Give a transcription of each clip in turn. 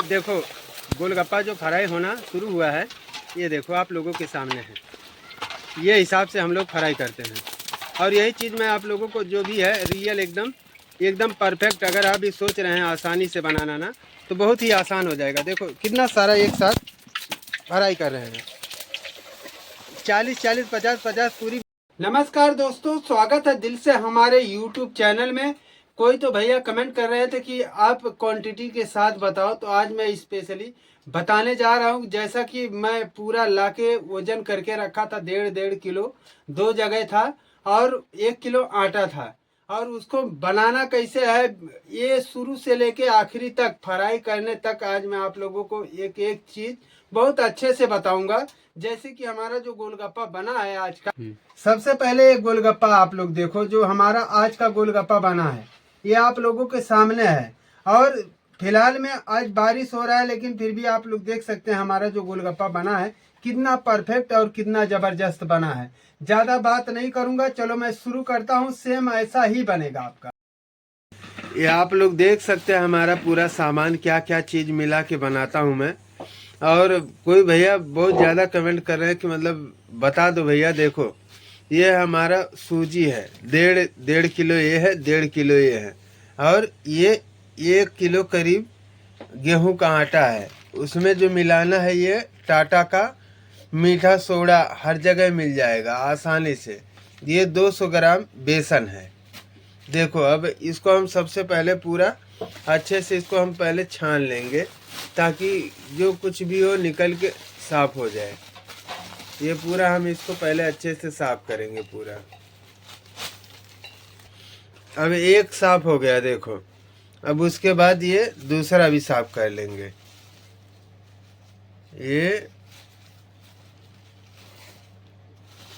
देखो गोलगप्पा जो फ्राई होना शुरू हुआ है, ये देखो आप लोगों के सामने है। ये हिसाब से हम लोग फ्राई करते हैं और यही चीज़ मैं आप लोगों को जो भी है रियल एकदम एकदम परफेक्ट, अगर आप भी सोच रहे हैं आसानी से बनाना ना, तो बहुत ही आसान हो जाएगा। देखो कितना सारा एक साथ फ्राई कर रहे हैं, 40-40, 50-50 पूरी। नमस्कार दोस्तों, स्वागत है दिल से हमारे YouTube चैनल में। कोई तो भैया कमेंट कर रहे थे कि आप क्वांटिटी के साथ बताओ, तो आज मैं स्पेशली बताने जा रहा हूँ। जैसा कि मैं पूरा लाके वजन करके रखा था, 1.5 किलो दो जगह था और 1 किलो आटा था। और उसको बनाना कैसे है, ये शुरू से लेके आखिरी तक फ्राई करने तक आज मैं आप लोगों को एक एक चीज़ बहुत अच्छे से बताऊंगा। जैसे कि हमारा जो गोलगप्पा बना है आज का, सबसे पहले एक गोलगप्पा आप लोग देखो जो हमारा आज का गोलगप्पा बना है, ये आप लोगों के सामने है। और फिलहाल में आज बारिश हो रहा है, लेकिन फिर भी आप लोग देख सकते हैं हमारा जो गोलगप्पा बना है कितना परफेक्ट और कितना जबरदस्त बना है। ज्यादा बात नहीं करूंगा, चलो मैं शुरू करता हूँ। सेम ऐसा ही बनेगा आपका। ये आप लोग देख सकते हैं हमारा पूरा सामान क्या क्या चीज मिला के बनाता हूँ मैं। और कोई भैया बहुत ज़्यादा कमेंट कर रहे हैं कि मतलब बता दो भैया। देखो ये हमारा सूजी है, डेढ़ डेढ़ किलो ये है, 1.5 किलो ये है। और ये 1 किलो करीब गेहूं का आटा है। उसमें जो मिलाना है ये टाटा का मीठा सोडा, हर जगह मिल जाएगा आसानी से। ये 200 ग्राम बेसन है। देखो अब इसको हम सबसे पहले पूरा अच्छे से इसको हम पहले छान लेंगे, ताकि जो कुछ भी हो निकल के साफ हो जाए। ये पूरा हम इसको पहले अच्छे से साफ करेंगे पूरा। अब एक साफ हो गया देखो। अब उसके बाद ये दूसरा भी साफ कर लेंगे।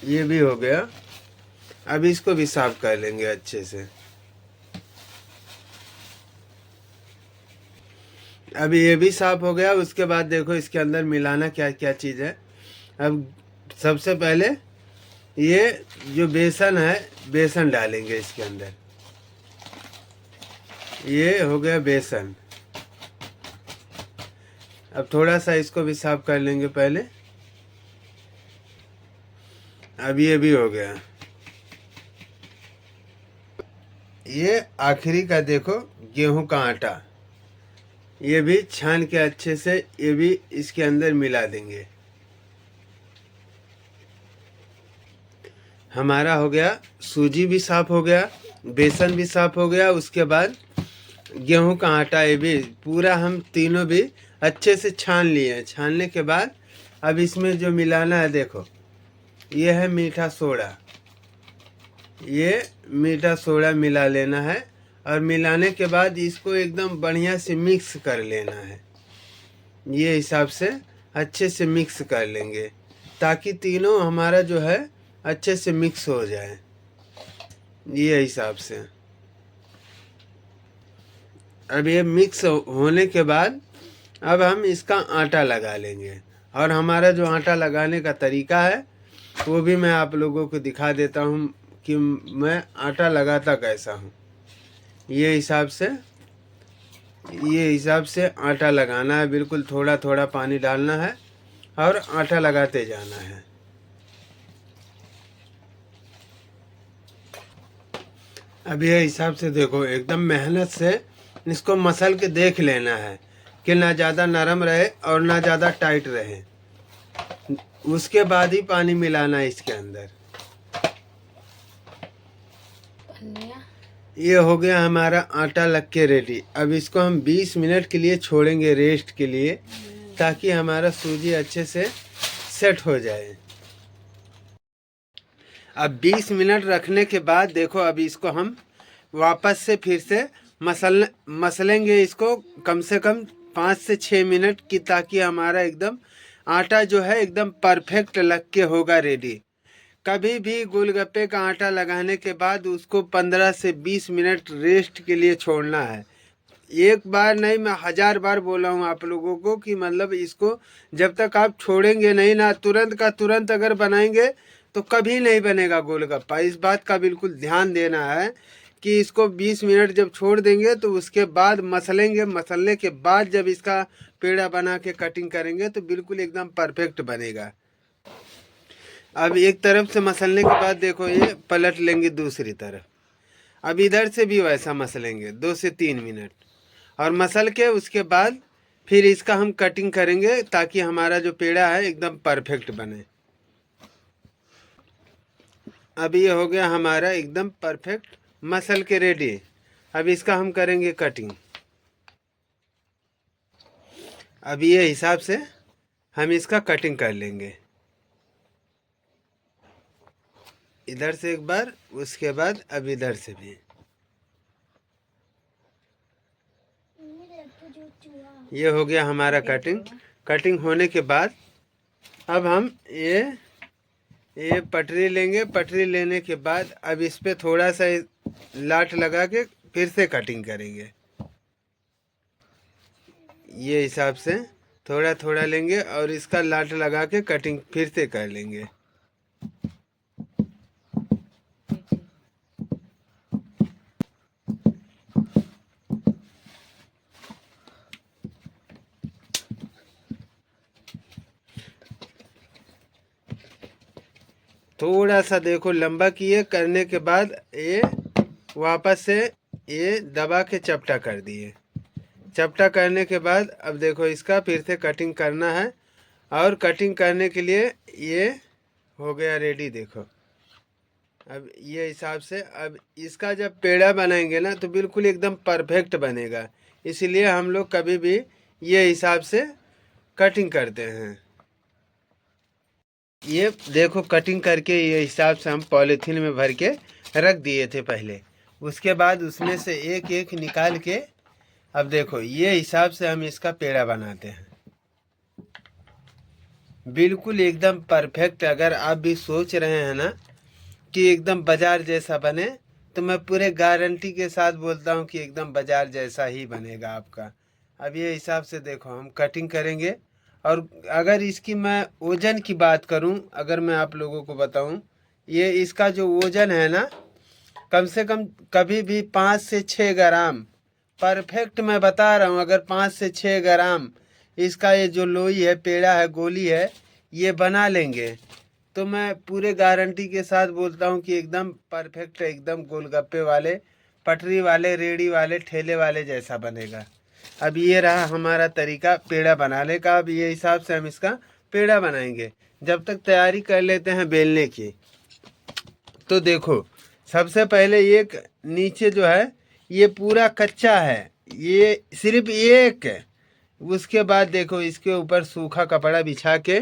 ये भी हो गया। अब इसको भी साफ कर लेंगे अच्छे से। अब ये भी साफ हो गया। उसके बाद देखो इसके अंदर मिलाना क्या क्या चीज़ है। अब सबसे पहले ये जो बेसन है, बेसन डालेंगे इसके अंदर। ये हो गया बेसन। अब थोड़ा सा इसको भी साफ कर लेंगे पहले। अब ये भी हो गया। ये आखिरी का देखो गेहूं का आटा, ये भी छान के अच्छे से ये भी इसके अंदर मिला देंगे। हमारा हो गया, सूजी भी साफ हो गया, बेसन भी साफ हो गया। उसके बाद गेहूं का आटा, ये भी पूरा हम तीनों भी अच्छे से छान लिए। छानने के बाद अब इसमें जो मिलाना है देखो, ये है मीठा सोडा। ये मीठा सोडा मिला लेना है और मिलाने के बाद इसको एकदम बढ़िया से मिक्स कर लेना है। ये हिसाब से अच्छे से मिक्स कर लेंगे, ताकि तीनों हमारा जो है अच्छे से मिक्स हो जाए। ये हिसाब से अब ये मिक्स होने के बाद अब हम इसका आटा लगा लेंगे। और हमारा जो आटा लगाने का तरीका है वो भी मैं आप लोगों को दिखा देता हूँ कि मैं आटा लगाता कैसा हूँ। ये हिसाब से आटा लगाना है। बिल्कुल थोड़ा थोड़ा पानी डालना है और आटा लगाते जाना है। अब ये हिसाब से देखो एकदम मेहनत से इसको मसल के देख लेना है कि ना ज़्यादा नरम रहे और ना ज़्यादा टाइट रहे। उसके बाद ही पानी मिलाना है इसके अंदर। ये हो गया हमारा आटा लग के रेडी। अब इसको हम 20 मिनट के लिए छोड़ेंगे रेस्ट के लिए, ताकि हमारा सूजी अच्छे से सेट हो जाए। अब 20 मिनट रखने के बाद देखो, अब इसको हम वापस से फिर से मसलेंगे इसको कम से कम 5 से 6 मिनट की, ताकि हमारा एकदम आटा जो है एकदम परफेक्ट लग के होगा रेडी। कभी भी गोलगप्पे का आटा लगाने के बाद उसको 15 से 20 मिनट रेस्ट के लिए छोड़ना है। एक बार नहीं, मैं 1000 बार बोला हूँ आप लोगों को कि मतलब इसको जब तक आप छोड़ेंगे नहीं ना, तुरंत का तुरंत अगर बनाएंगे तो कभी नहीं बनेगा गोलगप्पा। इस बात का बिल्कुल ध्यान देना है कि इसको 20 मिनट जब छोड़ देंगे तो उसके बाद मसलेंगे। मसलने के बाद जब इसका पेड़ा बना के कटिंग करेंगे तो बिल्कुल एकदम परफेक्ट बनेगा। अब एक तरफ से मसलने के बाद देखो ये पलट लेंगे दूसरी तरफ। अब इधर से भी वैसा मसलेंगे 2 से 3 मिनट, और मसल के उसके बाद फिर इसका हम कटिंग करेंगे ताकि हमारा जो पेड़ा है एकदम परफेक्ट बने। अब ये हो गया हमारा एकदम परफेक्ट मसल के रेडी। अब इसका हम करेंगे कटिंग। अब ये हिसाब से हम इसका कटिंग कर लेंगे, इधर से एक बार, उसके बाद अब इधर से भी। ये हो गया हमारा कटिंग। कटिंग होने के बाद अब हम ये पटरी लेंगे। पटरी लेने के बाद अब इस पे थोड़ा सा लाट लगा के फिर से कटिंग करेंगे। ये हिसाब से थोड़ा थोड़ा लेंगे और इसका लाट लगा के कटिंग फिर से कर लेंगे। थोड़ा सा देखो लंबा किए, करने के बाद ये वापस से ये दबा के चपटा कर दिए। चपटा करने के बाद अब देखो इसका फिर से कटिंग करना है, और कटिंग करने के लिए ये हो गया रेडी। देखो अब ये हिसाब से अब इसका जब पेड़ा बनाएंगे ना तो बिल्कुल एकदम परफेक्ट बनेगा। इसलिए हम लोग कभी भी ये हिसाब से कटिंग करते हैं। ये देखो कटिंग करके ये हिसाब से हम पॉलीथीन में भर के रख दिए थे पहले। उसके बाद उसमें से एक एक निकाल के अब देखो ये हिसाब से हम इसका पेड़ा बनाते हैं, बिल्कुल एकदम परफेक्ट। अगर आप भी सोच रहे हैं ना कि एकदम बाजार जैसा बने, तो मैं पूरे गारंटी के साथ बोलता हूँ कि एकदम बाजार जैसा ही बनेगा आपका। अब ये हिसाब से देखो हम कटिंग करेंगे। और अगर इसकी मैं वज़न की बात करूं, अगर मैं आप लोगों को बताऊं, ये इसका जो वज़न है ना, कम से कम कभी भी 5 से 6 ग्राम परफेक्ट मैं बता रहा हूं। अगर 5 से 6 ग्राम इसका ये जो लोई है, पेड़ा है, गोली है, ये बना लेंगे तो मैं पूरे गारंटी के साथ बोलता हूं कि एकदम परफेक्ट, एकदम गोलगप्पे वाले, पटरी वाले, रेड़ी वाले, ठेले वाले जैसा बनेगा। अब ये रहा हमारा तरीका पेड़ा बनाने का। अब ये हिसाब से हम इसका पेड़ा बनाएंगे। जब तक तैयारी कर लेते हैं बेलने की, तो देखो सबसे पहले एक नीचे जो है ये पूरा कच्चा है, ये सिर्फ एक है। उसके बाद देखो इसके ऊपर सूखा कपड़ा बिछा के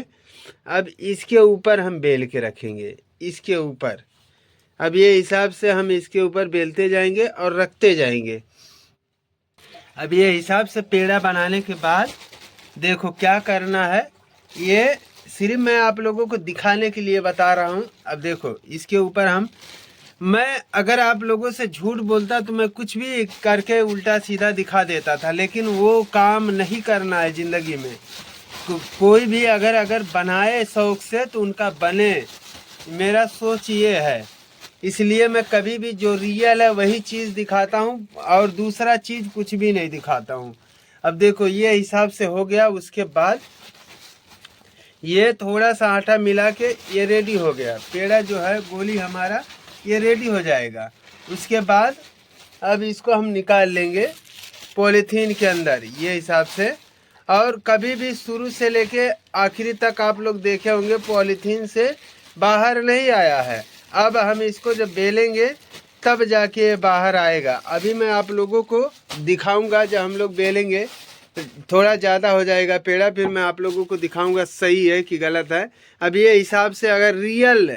अब इसके ऊपर हम बेल के रखेंगे, इसके ऊपर। अब ये हिसाब से हम इसके ऊपर बेलते जाएंगे और रखते जाएंगे। अब ये हिसाब से पेड़ा बनाने के बाद देखो क्या करना है, ये सिर्फ मैं आप लोगों को दिखाने के लिए बता रहा हूँ। अब देखो इसके ऊपर मैं अगर आप लोगों से झूठ बोलता तो मैं कुछ भी करके उल्टा सीधा दिखा देता था, लेकिन वो काम नहीं करना है ज़िंदगी में। कोई भी अगर बनाए शौक से तो उनका बने, मेरा सोच ये है। इसलिए मैं कभी भी जो रियल है वही चीज़ दिखाता हूँ और दूसरा चीज़ कुछ भी नहीं दिखाता हूँ। अब देखो ये हिसाब से हो गया। उसके बाद ये थोड़ा सा आटा मिला के ये रेडी हो गया पेड़ा जो है, गोली हमारा ये रेडी हो जाएगा। उसके बाद अब इसको हम निकाल लेंगे पॉलीथीन के अंदर ये हिसाब से। और कभी भी शुरू से लेके आखिरी तक आप लोग देखे होंगे पॉलीथीन से बाहर नहीं आया है। अब हम इसको जब बेलेंगे तब जाके बाहर आएगा। अभी मैं आप लोगों को दिखाऊंगा, जब हम लोग बेलेंगे थोड़ा ज़्यादा हो जाएगा पेड़ा, फिर मैं आप लोगों को दिखाऊंगा सही है कि गलत है। अब ये हिसाब से अगर रियल,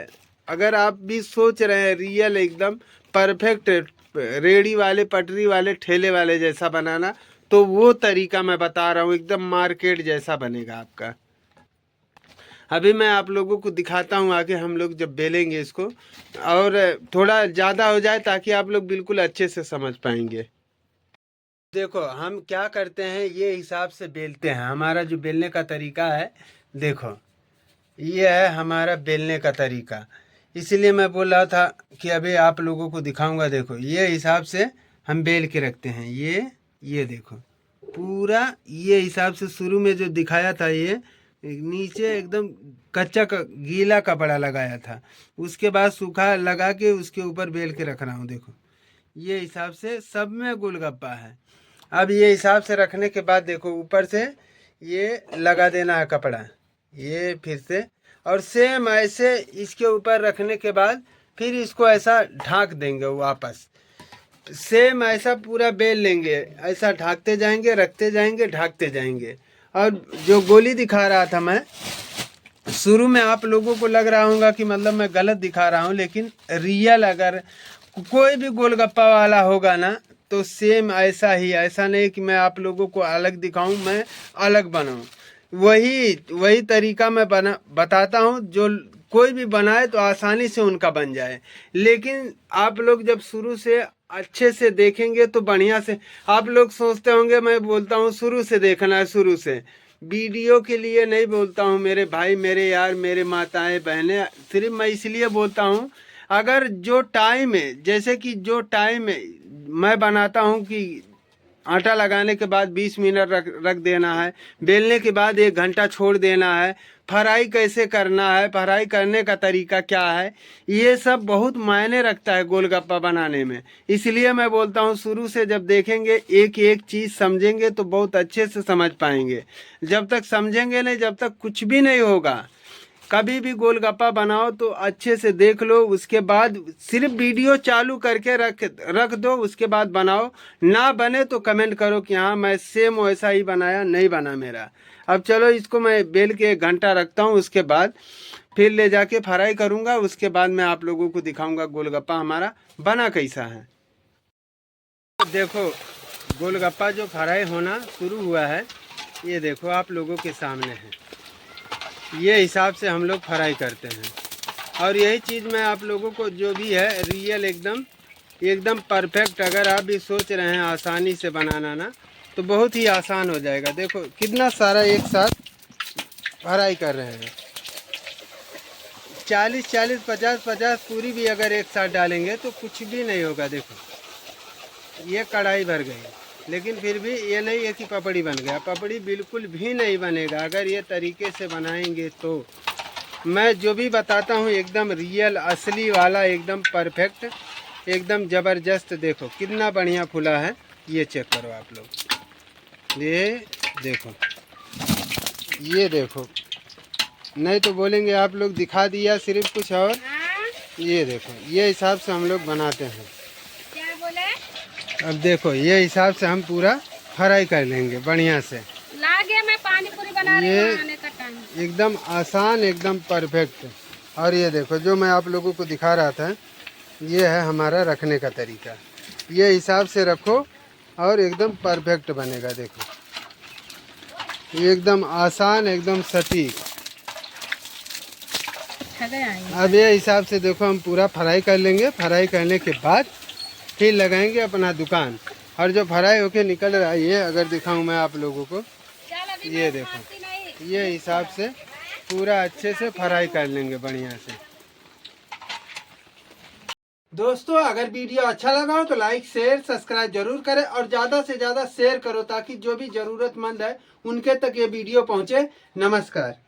अगर आप भी सोच रहे हैं रियल एकदम परफेक्ट रेड़ी वाले, पटरी वाले, ठेले वाले जैसा बनाना, तो वो तरीका मैं बता रहा हूँ, एकदम मार्केट जैसा बनेगा आपका। अभी मैं आप लोगों को दिखाता हूँ आगे हम लोग जब बेलेंगे इसको, और थोड़ा ज़्यादा हो जाए ताकि आप लोग बिल्कुल अच्छे से समझ पाएंगे। देखो हम क्या करते हैं, ये हिसाब से बेलते हैं। हमारा जो बेलने का तरीका है, देखो ये है हमारा बेलने का तरीका। इसलिए मैं बोल रहा था कि अभी आप लोगों को दिखाऊंगा। देखो ये हिसाब से हम बेल के रखते हैं। ये देखो पूरा ये हिसाब से शुरू में जो दिखाया था, ये नीचे एकदम कच्चा गीला कपड़ा लगाया था, उसके बाद सूखा लगा के उसके ऊपर बेल के रख रहा हूँ। देखो ये हिसाब से सब में गोलगप्पा है। अब ये हिसाब से रखने के बाद देखो ऊपर से ये लगा देना है कपड़ा, ये फिर से, और सेम ऐसे इसके ऊपर रखने के बाद फिर इसको ऐसा ढाक देंगे वापस। सेम ऐसा पूरा बेल लेंगे, ऐसा ढाकते जाएंगे, रखते जाएंगे, ढाकते जाएंगे। और जो गोली दिखा रहा था मैं शुरू में, आप लोगों को लग रहा होगा कि मतलब मैं गलत दिखा रहा हूँ, लेकिन रियल अगर कोई भी गोलगप्पा वाला होगा ना तो सेम ऐसा ही, ऐसा नहीं कि मैं आप लोगों को अलग दिखाऊं, मैं अलग बनाऊं। वही तरीका मैं बताता हूं, जो कोई भी बनाए तो आसानी से उनका बन जाए। लेकिन आप लोग जब शुरू से अच्छे से देखेंगे तो बढ़िया से, आप लोग सोचते होंगे मैं बोलता हूँ शुरू से देखना है, शुरू से वीडियो के लिए नहीं बोलता हूँ मेरे भाई, मेरे यार, मेरे माताएं बहनें, सिर्फ मैं इसलिए बोलता हूँ अगर जो टाइम है, जैसे कि जो टाइम है मैं बनाता हूँ कि आटा लगाने के बाद 20 मिनट रख देना है, बेलने के बाद 1 घंटा छोड़ देना है, फ्राई कैसे करना है, फ्राई करने का तरीका क्या है, ये सब बहुत मायने रखता है गोलगप्पा बनाने में। इसलिए मैं बोलता हूँ शुरू से जब देखेंगे, एक एक चीज़ समझेंगे तो बहुत अच्छे से समझ पाएंगे। जब तक समझेंगे नहीं, जब तक कुछ भी नहीं होगा। कभी भी गोलगप्पा बनाओ तो अच्छे से देख लो, उसके बाद सिर्फ वीडियो चालू करके रख दो, उसके बाद बनाओ। ना बने तो कमेंट करो कि हाँ मैं सेम वैसा ही बनाया, नहीं बना मेरा। अब चलो इसको मैं बेल के 1 घंटा रखता हूँ, उसके बाद फिर ले जाके फ्राई करूँगा। उसके बाद मैं आप लोगों को दिखाऊँगा गोलगप्पा हमारा बना कैसा है। देखो गोलगप्पा जो फ्राई होना शुरू हुआ है, ये देखो आप लोगों के सामने है। ये हिसाब से हम लोग फ्राई करते हैं। और यही चीज़ मैं आप लोगों को जो भी है रियल एकदम परफेक्ट, अगर आप भी सोच रहे हैं आसानी से बनाना ना तो बहुत ही आसान हो जाएगा। देखो कितना सारा एक साथ फ्राई कर रहे हैं। 40-40, 50-50 पूरी भी अगर एक साथ डालेंगे तो कुछ भी नहीं होगा। देखो ये कढ़ाई भर गई, लेकिन फिर भी ये नहीं है कि पपड़ी बन गया। पपड़ी बिल्कुल भी नहीं बनेगा अगर ये तरीके से बनाएंगे तो। मैं जो भी बताता हूँ एकदम रियल, असली वाला, एकदम परफेक्ट, एकदम ज़बरदस्त। देखो कितना बढ़िया फूला है, ये चेक करो आप लोग। ये देखो, नहीं तो बोलेंगे आप लोग दिखा दिया सिर्फ कुछ और। ये देखो ये हिसाब से हम लोग बनाते हैं। क्या बोले? अब देखो ये हिसाब से हम पूरा फ्राई कर लेंगे बढ़िया से। लागे मैं पानी पूरी बना रही हूँ, आने का टाइम। एकदम आसान, एकदम परफेक्ट। और ये देखो जो मैं आप लोगों को दिखा रहा था, ये है हमारा रखने का तरीका। ये हिसाब से रखो और एकदम परफेक्ट बनेगा। देखो ये एकदम आसान, एकदम सटीक। अब ये हिसाब से देखो हम पूरा फ्राई कर लेंगे। फ्राई करने के बाद फिर लगाएंगे अपना दुकान। और जो फ्राई होके निकल रहा है, ये अगर दिखाऊं मैं आप लोगों को, ये देखो ये हिसाब से पूरा अच्छे से फ्राई कर लेंगे बढ़िया से। दोस्तों अगर वीडियो अच्छा लगा हो तो लाइक, शेयर, सब्सक्राइब जरूर करें और ज़्यादा से ज़्यादा शेयर करो ताकि जो भी ज़रूरतमंद है उनके तक ये वीडियो पहुँचे। नमस्कार।